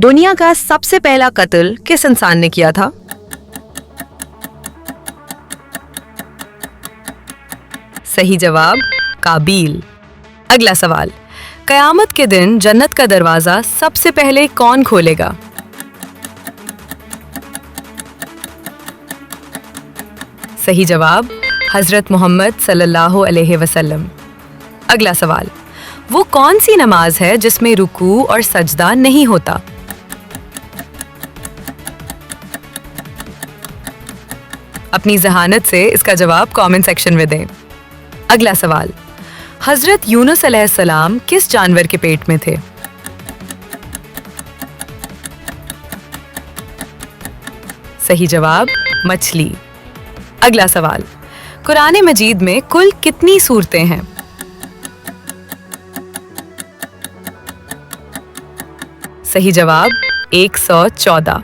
दुनिया का सबसे पहला कत्ल किस इंसान ने किया था? सही जवाब काबील। अगला सवाल, कयामत के दिन जन्नत का दरवाजा सबसे पहले कौन खोलेगा? सही जवाब हजरत मोहम्मद सल्लल्लाहु अलैहि वसल्लम। अगला सवाल, वो कौन सी नमाज है जिसमें रुकू और सजदा नहीं होता? अपनी जहानत से इसका जवाब कमेंट सेक्शन में दें। अगला सवाल, हजरत यूनुस अलैहिस्सलाम किस जानवर के पेट में थे? सही जवाब मछली। अगला सवाल, कुरान मजीद में कुल कितनी सूरतें हैं? सही जवाब 114।